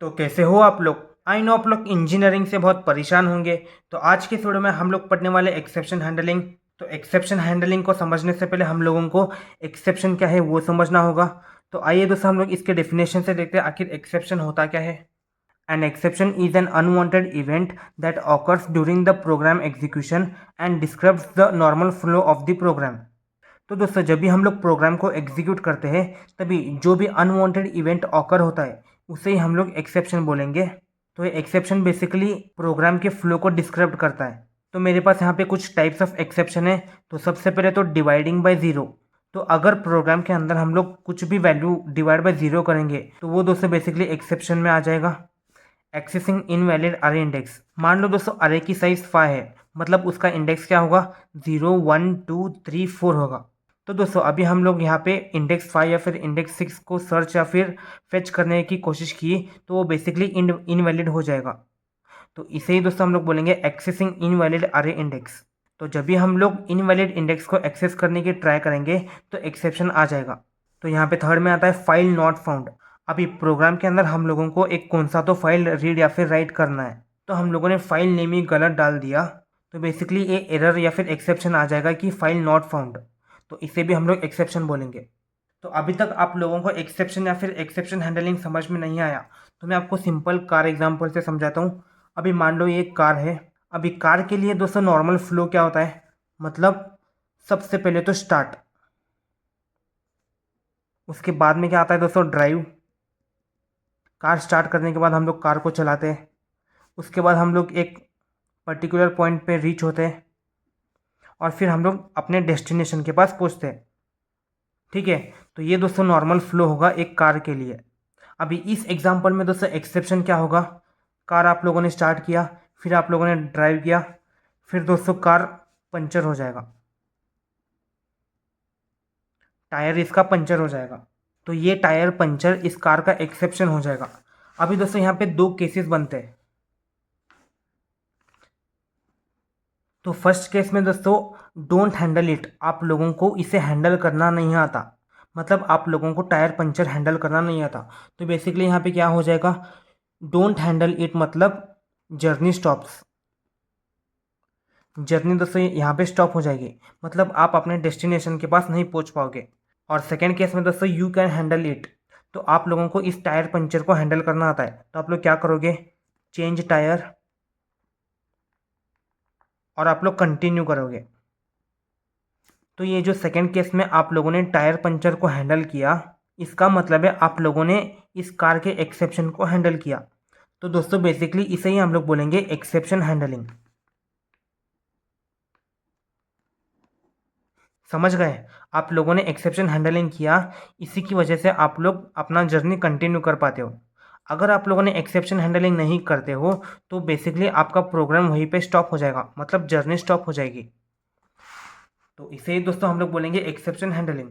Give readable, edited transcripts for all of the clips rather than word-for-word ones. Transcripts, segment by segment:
तो कैसे हो आप लोग। आई नो आप लोग इंजीनियरिंग से बहुत परेशान होंगे। तो आज के इस वीडियो में हम लोग पढ़ने वाले एक्सेप्शन हैंडलिंग। तो एक्सेप्शन हैंडलिंग को समझने से पहले हम लोगों को एक्सेप्शन क्या है वो समझना होगा। तो आइए दोस्तों हम लोग इसके डेफिनेशन से देखते हैं आखिर एक्सेप्शन होता क्या है। An exception is an unwanted event that occurs during the program execution and describes the normal flow of the program. तो दोस्तों जब भी हम लोग प्रोग्राम को एग्जीक्यूट करते हैं तभी जो भी अनवांटेड इवेंट ऑकर होता है उसे ही हम लोग एक्सेप्शन बोलेंगे। तो ये एक्सेप्शन बेसिकली प्रोग्राम के फ्लो को डिस्क्राइब करता है। तो मेरे पास यहाँ पे कुछ टाइप्स ऑफ एक्सेप्शन है। तो सबसे पहले तो डिवाइडिंग बाय ज़ीरो। तो अगर प्रोग्राम के अंदर हम लोग कुछ भी वैल्यू डिवाइड बाय ज़ीरो करेंगे तो वो दोस्तों बेसिकली एक्सेप्शन में आ जाएगा। एक्सेसिंग इनवैलिड अरे इंडेक्स। मान लो दोस्तों अरे की साइज 5 है, मतलब उसका इंडेक्स क्या होगा 0 1 2 3 4 होगा। तो दोस्तों अभी हम लोग यहाँ पे इंडेक्स 5 या फिर इंडेक्स 6 को सर्च या फिर फेच करने की कोशिश की तो वो बेसिकली इनवैलिड हो जाएगा। तो इसे ही दोस्तों हम लोग बोलेंगे एक्सेसिंग इनवैलिड अरे इंडेक्स। तो जब भी हम लोग इनवैलिड इंडेक्स को एक्सेस करने की ट्राई करेंगे तो एक्सेप्शन आ जाएगा। तो यहाँ पे थर्ड में आता है फाइल नॉट फाउंड। अभी प्रोग्राम के अंदर हम लोगों को एक कौन सा तो फाइल रीड या फिर राइट करना है, तो हम लोगों ने फाइल नेम ही गलत डाल दिया। तो बेसिकली ये एरर या फिर एक्सेप्शन आ जाएगा कि फाइल नॉट फाउंड। तो इसे भी हम लोग एक्सेप्शन बोलेंगे। तो अभी तक आप लोगों को एक्सेप्शन या फिर एक्सेप्शन हैंडलिंग समझ में नहीं आया तो मैं आपको सिंपल कार एग्जांपल से समझाता हूँ। अभी मान लो ये एक कार है। अभी कार के लिए दोस्तों नॉर्मल फ्लो क्या होता है, मतलब सबसे पहले तो स्टार्ट, उसके बाद में क्या आता है दोस्तों ड्राइव। कार स्टार्ट करने के बाद हम लोग कार को चलाते हैं। उसके बाद हम लोग एक पर्टिकुलर पॉइंट पे रीच होते हैं और फिर हम लोग अपने डेस्टिनेशन के पास पहुंचते हैं। ठीक है, तो ये दोस्तों नॉर्मल फ्लो होगा एक कार के लिए। अभी इस एग्जांपल में दोस्तों एक्सेप्शन क्या होगा, कार आप लोगों ने स्टार्ट किया, फिर आप लोगों ने ड्राइव किया, फिर दोस्तों कार पंचर हो जाएगा, टायर इसका पंचर हो जाएगा। तो ये टायर पंचर इस कार का एक्सेप्शन हो जाएगा। अभी दोस्तों यहाँ पे दो केसेस बनते हैं। तो फर्स्ट केस में दोस्तों डोंट हैंडल इट, आप लोगों को इसे हैंडल करना नहीं आता, मतलब आप लोगों को टायर पंचर हैंडल करना नहीं आता। तो बेसिकली यहाँ पे क्या हो जाएगा, डोंट हैंडल इट मतलब जर्नी स्टॉप्स। जर्नी दोस्तों यहाँ पे स्टॉप हो जाएगी, मतलब आप अपने डेस्टिनेशन के पास नहीं पहुँच पाओगे। और सेकेंड केस में दोस्तों यू कैन हैंडल इट, तो आप लोगों को इस टायर पंचर को हैंडल करना आता है। तो आप लोग क्या करोगे, चेंज टायर, और आप लोग कंटिन्यू करोगे। तो ये जो सेकेंड केस में आप लोगों ने टायर पंचर को हैंडल किया, इसका मतलब है आप लोगों ने इस कार के एक्सेप्शन को हैंडल किया। तो दोस्तों बेसिकली इसे ही हम लोग बोलेंगे एक्सेप्शन हैंडलिंग। समझ गए, आप लोगों ने एक्सेप्शन हैंडलिंग किया, इसी की वजह से आप लोग अपना जर्नी कंटिन्यू कर पाते हो। अगर आप लोगों ने एक्सेप्शन हैंडलिंग नहीं करते हो तो बेसिकली आपका प्रोग्राम वहीं पे स्टॉप हो जाएगा, मतलब जर्नी स्टॉप हो जाएगी। तो इसे ही दोस्तों हम लोग बोलेंगे एक्सेप्शन हैंडलिंग।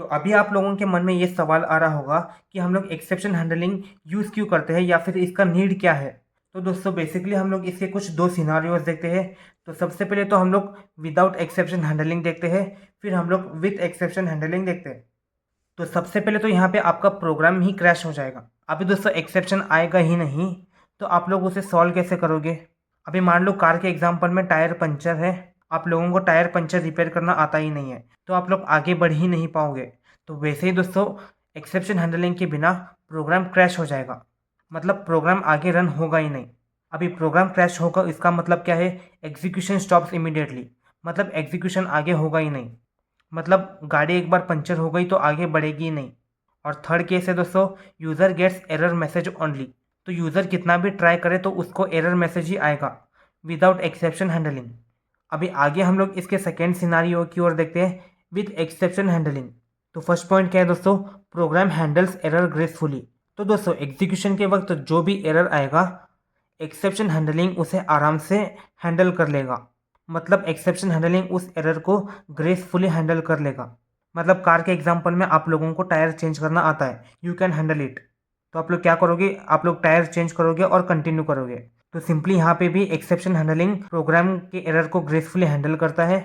तो अभी आप लोगों के मन में ये सवाल आ रहा होगा कि हम लोग एक्सेप्शन हैंडलिंग यूज़ क्यों करते हैं या फिर इसका नीड क्या है। तो दोस्तों बेसिकली हम लोग इसके कुछ दो सिनारियोज देखते हैं। तो सबसे पहले तो हम लोग विदाउट एक्सेप्शन हैंडलिंग देखते हैं, फिर हम लोग विथ एक्सेप्शन हैंडलिंग देखते हैं। तो सबसे पहले तो यहाँ पे आपका प्रोग्राम ही क्रैश हो जाएगा। अभी दोस्तों एक्सेप्शन आएगा ही नहीं, तो आप लोग उसे सॉल्व कैसे करोगे। अभी मान लो कार के एग्जांपल में टायर पंचर है, आप लोगों को टायर पंचर रिपेयर करना आता ही नहीं है, तो आप लोग आगे बढ़ ही नहीं पाओगे। तो वैसे ही दोस्तों एक्सेप्शन हैंडलिंग के बिना प्रोग्राम क्रैश हो जाएगा, मतलब प्रोग्राम आगे रन होगा ही नहीं। अभी प्रोग्राम क्रैश होगा इसका मतलब क्या है, एग्जीक्यूशन स्टॉप्स इमीडिएटली, मतलब एग्जीक्यूशन आगे होगा ही नहीं, मतलब गाड़ी एक बार पंचर हो गई तो आगे बढ़ेगी ही नहीं। और थर्ड केस है दोस्तों user gets error message only, तो यूज़र कितना भी ट्राई करे तो उसको एरर मैसेज ही आएगा विदाउट एक्सेप्शन हैंडलिंग। अभी आगे हम लोग इसके सेकेंड सिनारियो की ओर देखते हैं विद एक्सेप्शन हैंडलिंग। तो फर्स्ट पॉइंट क्या है दोस्तों, प्रोग्राम हैंडल्स एरर ग्रेसफुली। तो दोस्तों एग्जीक्यूशन के वक्त जो भी एरर आएगा एक्सेप्शन हैंडलिंग उसे आराम से हैंडल कर लेगा, मतलब एक्सेप्शन हैंडलिंग उस एरर को ग्रेसफुली हैंडल कर लेगा। मतलब कार के एग्जांपल में आप लोगों को टायर चेंज करना आता है, यू कैन हैंडल इट, तो आप लोग क्या करोगे, आप लोग टायर चेंज करोगे और कंटिन्यू करोगे। तो सिंपली यहाँ पे भी एक्सेप्शन हैंडलिंग प्रोग्राम के एरर को ग्रेसफुली हैंडल करता है।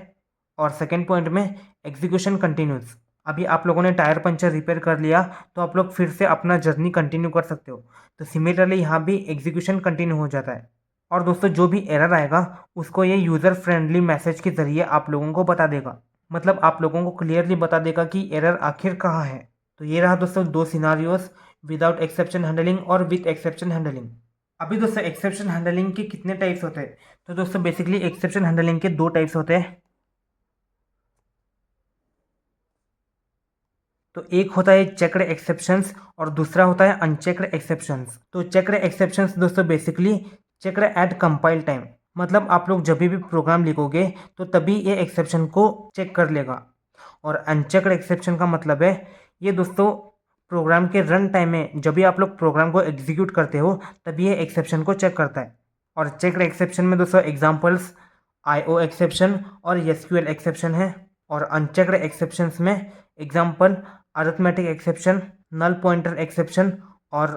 और सेकेंड पॉइंट में एग्जीक्यूशन कंटिन्यूज, अभी आप लोगों ने टायर पंचर रिपेयर कर लिया तो आप लोग फिर से अपना जर्नी कंटिन्यू कर सकते हो। तो सिमिलरली यहाँ भी एग्जीक्यूशन कंटिन्यू हो जाता है। और दोस्तों जो भी एरर आएगा उसको ये यूज़र फ्रेंडली मैसेज के ज़रिए आप लोगों को बता देगा, मतलब आप लोगों को क्लियरली बता देगा कि एरर आखिर कहाँ है। तो ये रहा दोस्तों दो सिनारियोस, विदाउट एक्सेप्शन हैंडलिंग और विथ एक्सेप्शन हैंडलिंग। अभी दोस्तों एक्सेप्शन हैंडलिंग के कितने टाइप्स होते हैं? तो दोस्तों बेसिकली एक्सेप्शन हैंडलिंग के दो टाइप्स होते हैं। तो एक होता है चेक्ड एक्सेप्शंस और दूसरा होता है अनचेक्ड एक्सेप्शंस। तो चेक्ड एक्सेप्शंस दोस्तों basically checked eight compile time, मतलब आप लोग जब भी प्रोग्राम लिखोगे तो तभी ये एक्सेप्शन को चेक कर लेगा। और अनचेक्ड एक्सेप्शन का मतलब है ये दोस्तों प्रोग्राम के रन टाइम में जब भी आप लोग प्रोग्राम को एग्जीक्यूट करते हो तभी ये एक्सेप्शन को चेक करता है। और चेक्ड एक्सेप्शन में दोस्तों एग्जांपल्स आईओ एक्सेप्शन और एसक्यूएल एक्सेप्शन है। और अनचेक्ड एक्सेप्शंस में example arithmetic exception, null pointer exception और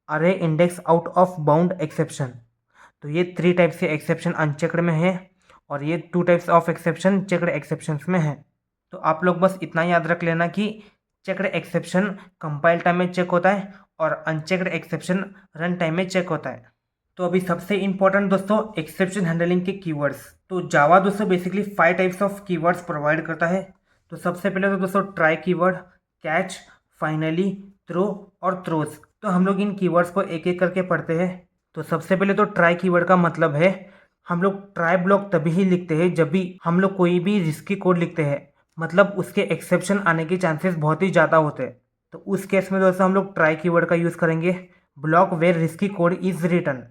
array index out of bound exception. तो ये थ्री टाइप से एक्सेप्शन अनचेक्ड में है और ये two types of exception checked exceptions में है। तो आप लोग बस इतना याद रख लेना कि चेक्ड एक्सेप्शन कंपाइल टाइम में चेक होता है और अनचेक्ड एक्सेप्शन रन टाइम में चेक होता है। तो अभी सबसे इंपॉर्टेंट दोस्तों एक्सेप्शन हैंडलिंग के कीवर्ड्स। तो जावा दोस्तों basically 5 types of keywords provide करता है। तो सबसे पहले तो दोस्तों try keyword, catch, finally, throw और थ्रोज। तो हम लोग इन कीवर्ड्स को एक एक करके पढ़ते हैं। तो सबसे पहले तो ट्राई कीवर्ड का मतलब है हम लोग ट्राई ब्लॉक तभी ही लिखते हैं जब भी हम लोग कोई भी रिस्की कोड लिखते हैं, मतलब उसके एक्सेप्शन आने के चांसेस बहुत ही ज़्यादा होते हैं। तो उस केस में दोस्तों हम लोग ट्राई कीवर्ड का यूज़ करेंगे, block where risky code is written.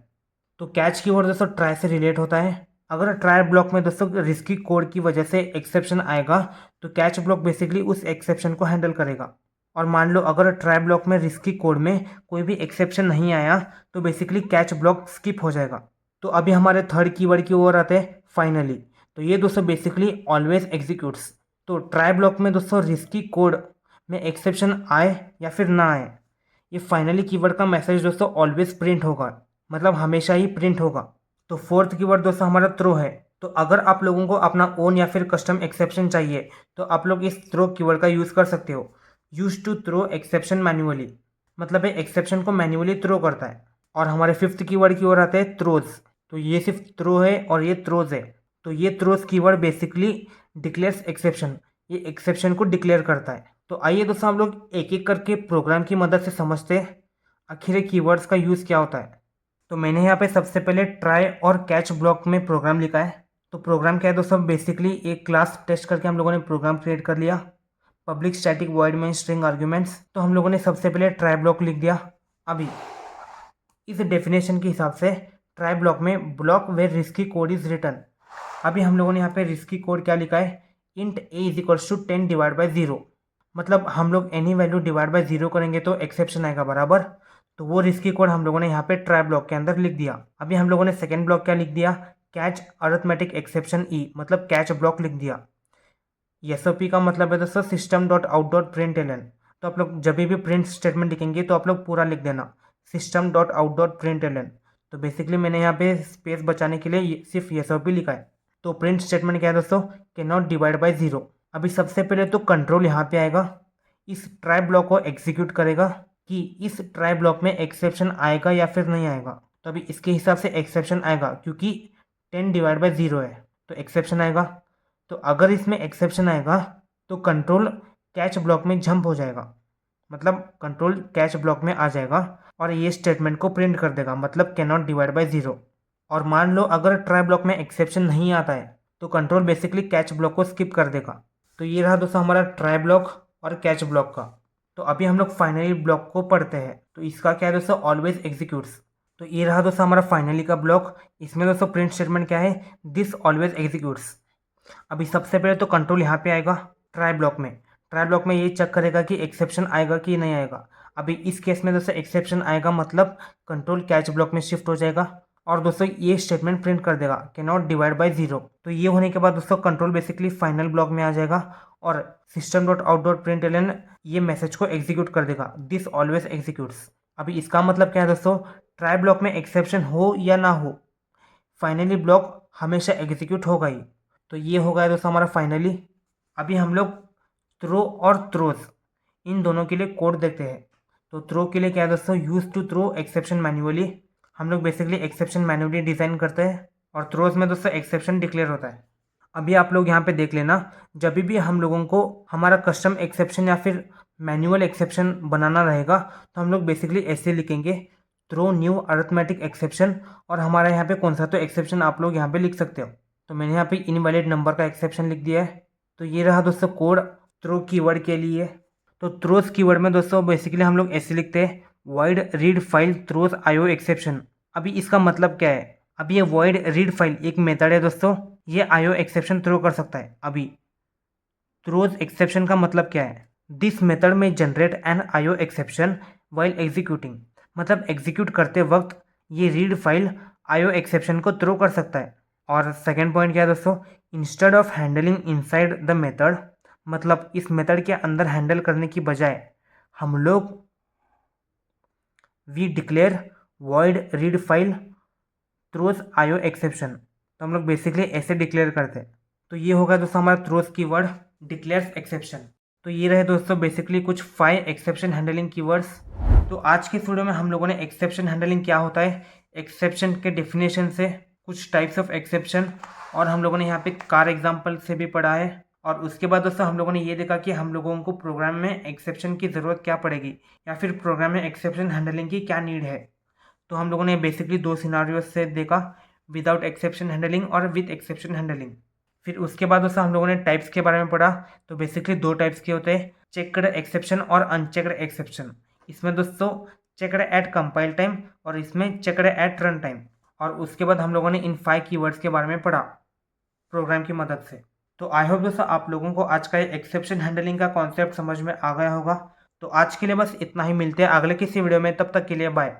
तो कैच कीवर्ड दोस्तों ट्राई से रिलेट होता है। अगर ट्राई ब्लॉक में दोस्तों रिस्की कोड की वजह से एक्सेप्शन आएगा तो कैच ब्लॉक बेसिकली उस एक्सेप्शन को हैंडल करेगा। और मान लो अगर ट्राई ब्लॉक में रिस्की कोड में कोई भी एक्सेप्शन नहीं आया तो बेसिकली कैच ब्लॉक स्किप हो जाएगा। तो अभी हमारे थर्ड कीवर्ड की ओर आते हैं फाइनली। तो ये दोस्तों बेसिकली ऑलवेज एग्जीक्यूट्स। तो ट्राई ब्लॉक में दोस्तों रिस्की कोड में एक्सेप्शन आए या फिर ना आए, ये फाइनली कीवर्ड का मैसेज दोस्तों ऑलवेज प्रिंट होगा, मतलब हमेशा ही प्रिंट होगा। तो फोर्थ कीवर्ड दोस्तों हमारा थ्रो है। तो अगर आप लोगों को अपना ओन या फिर कस्टम एक्सेप्शन चाहिए तो आप लोग इस थ्रो कीवर्ड का यूज़ कर सकते हो। Use to throw exception manually, मतलब ये एक्सेप्शन को मैन्युअली थ्रो करता है। और हमारे फिफ्थ कीवर्ड की ओर आते हैं थ्रोज। तो ये सिर्फ थ्रो है और ये थ्रोज है। तो ये throws keyword basically declares exception, ये एक्सेप्शन को डिक्लेयर करता है। तो आइए दोस्तों हम लोग एक एक करके प्रोग्राम की मदद से समझते हैं आखिर कीवर्ड्स का यूज़ क्या होता है। तो मैंने यहाँ पे सबसे पहले ट्राई और कैच ब्लॉक में प्रोग्राम लिखा है। तो प्रोग्राम क्या है दोस्तों, बेसिकली एक क्लास टेस्ट करके हम लोगों ने प्रोग्राम क्रिएट कर लिया, पब्लिक स्टैटिक वॉइड में स्ट्रिंग आर्ग्यूमेंट्स। तो हम लोगों ने सबसे पहले ट्राई ब्लॉक लिख दिया। अभी इस डेफिनेशन के हिसाब से ट्राई ब्लॉक में block where risky code is return. अभी हम लोगों ने यहाँ पे रिस्की कोड क्या लिखा है, int a is equals to 10 divide by 0, मतलब हम लोग एनी वैल्यू डिवाइड बाई 0 करेंगे तो एक्सेप्शन आएगा बराबर। तो वो रिस्की कोड हम लोगों ने यहाँ पे ट्राई ब्लॉक के अंदर लिख दिया। अभी हम लोगों ने सेकेंड ब्लॉक क्या लिख दिया, कैच अरिथमेटिक एक्सेप्शन ई, मतलब कैच ब्लॉक लिख दिया। एसओपी का मतलब है दोस्तों system dot out dot print l n. तो आप लोग जब भी प्रिंट स्टेटमेंट लिखेंगे तो आप लोग पूरा लिख देना system dot out dot print l n. तो बेसिकली मैंने यहाँ पे स्पेस बचाने के लिए सिर्फ एसओपी लिखा है। तो प्रिंट स्टेटमेंट क्या है दोस्तों, कैन नॉट डिवाइड बाई 0। अभी सबसे पहले तो कंट्रोल यहाँ पे आएगा, इस ट्राई ब्लॉक को एग्जीक्यूट करेगा कि इस ट्राई ब्लॉक में एक्सेप्शन आएगा या फिर नहीं आएगा। तो अभी इसके हिसाब से एक्सेप्शन आएगा क्योंकि 10 डिवाइड बाई 0 है तो एक्सेप्शन आएगा। तो अगर इसमें एक्सेप्शन आएगा तो कंट्रोल कैच ब्लॉक में जंप हो जाएगा, मतलब कंट्रोल कैच ब्लॉक में आ जाएगा और ये स्टेटमेंट को प्रिंट कर देगा, मतलब कैन नॉट डिवाइड बाई 0। और मान लो अगर ट्राई ब्लॉक में एक्सेप्शन नहीं आता है तो कंट्रोल बेसिकली कैच ब्लॉक को स्किप कर देगा। तो ये रहा दोस्तों हमारा ट्राई ब्लॉक और कैच ब्लॉक का। तो अभी हम लोग फाइनली ब्लॉक को पढ़ते हैं। तो इसका क्या है दोस्तों, ऑलवेज एग्जीक्यूट्स। तो ये रहा दोस्तों हमारा फाइनली का ब्लॉक। इसमें दोस्तों प्रिंट स्टेटमेंट क्या है, दिस ऑलवेज एग्जीक्यूट्स। अभी सबसे पहले तो कंट्रोल यहाँ पे आएगा ट्राई ब्लॉक में। ट्राई ब्लॉक में ये चेक करेगा कि एक्सेप्शन आएगा कि नहीं आएगा। अभी इस केस में दोस्तों एक्सेप्शन आएगा, मतलब कंट्रोल कैच ब्लॉक में शिफ्ट हो जाएगा और दोस्तों ये स्टेटमेंट प्रिंट कर देगा कैन नॉट डिवाइड बाई 0। तो ये होने के बाद दोस्तों कंट्रोल बेसिकली फाइनल ब्लॉक में आ जाएगा और system dot out dot print l n ये मैसेज को एग्जीक्यूट कर देगा, दिस ऑलवेज एग्जीक्यूट्स। अभी इसका मतलब क्या है दोस्तों, ट्राई ब्लॉक में एक्सेप्शन हो या ना हो, फाइनली ब्लॉक हमेशा एग्जीक्यूट होगा ही। तो ये हो गया दोस्तों हमारा फाइनली। अभी हम लोग थ्रो और थ्रोस इन दोनों के लिए कोड देखते हैं। तो थ्रो के लिए क्या है दोस्तों, use to throw exception manually, हम लोग बेसिकली एक्सेप्शन मैन्युअली डिज़ाइन करते हैं। और थ्रोस में दोस्तों एक्सेप्शन डिक्लेयर होता है। अभी आप लोग यहाँ पे देख लेना, जब भी हम लोगों को हमारा कस्टम एक्सेप्शन या फिर मैनुअल एक्सेप्शन बनाना रहेगा तो हम लोग बेसिकली ऐसे लिखेंगे, थ्रो न्यू अरिथमेटिक एक्सेप्शन, और हमारा यहाँ पे कौन सा तो एक्सेप्शन आप लोग यहाँ पे लिख सकते हो। तो मैंने यहाँ पे इनवैलिड नंबर का एक्सेप्शन लिख दिया है। तो ये रहा दोस्तों कोड थ्रो कीवर्ड के लिए। तो थ्रोस कीवर्ड में दोस्तों बेसिकली हम लोग ऐसे लिखते हैं, void read file throws IO exception. अभी इसका मतलब क्या है, अभी ये वॉइड रीड फाइल एक मेथड है दोस्तों, ये आईओ एक्सेप्शन थ्रो कर सकता है। अभी थ्रोज एक्सेप्शन का मतलब क्या है, दिस मेथड में generate N IO exception while executing, मतलब एग्जीक्यूट करते वक्त ये रीड फाइल आईओ एक्सेप्शन को थ्रो कर सकता है। और सेकेंड पॉइंट क्या है दोस्तों, instead of handling inside the method, मतलब इस मेथड के अंदर हैंडल करने की बजाय हम लोग we declare void read file throws IO exception. तो हम लोग बेसिकली ऐसे डिक्लेयर करते हैं। तो ये होगा दोस्तों हमारा थ्रोज कीवर्ड डिक्लेयर्स एक्सेप्शन। तो ये रहे दोस्तों बेसिकली कुछ 5 एक्सेप्शन हैंडलिंग कीवर्ड्स। तो आज के इस वीडियो में हम लोगों ने एक्सेप्शन हैंडलिंग क्या होता है, एक्सेप्शन के डेफिनेशन से, कुछ टाइप्स ऑफ एक्सेप्शन, और हम लोगों ने यहाँ पे कार एग्जाम्पल से भी पढ़ा है। और उसके बाद दोस्तों हम लोगों ने ये देखा कि हम लोगों को प्रोग्राम में एक्सेप्शन की ज़रूरत क्या पड़ेगी, या फिर प्रोग्राम में एक्सेप्शन हैंडलिंग की क्या नीड है। तो हम लोगों ने बेसिकली 2 सिनारियोज से देखा, विदाउट एक्सेप्शन हैंडलिंग और विद एक्सेप्शन हैंडलिंग। फिर उसके बाद दोस्तों हम लोगों ने टाइप्स के बारे में पढ़ा। तो बेसिकली 2 टाइप्स के होते हैं, चेक्ड एक्सेप्शन और अनचेक्ड एक्सेप्शन। इसमें दोस्तों चेक्ड एट कंपाइल टाइम और इसमें चेक्ड एट रन टाइम। और उसके बाद हम लोगों ने इन 5 कीवर्ड्स के बारे में पढ़ा प्रोग्राम की मदद से। तो आई होप दोस्तों आप लोगों को आज का ये एक्सेप्शन हैंडलिंग का कॉन्सेप्ट समझ में आ गया होगा। तो आज के लिए बस इतना ही, मिलते हैं अगले किसी वीडियो में, तब तक के लिए बाय।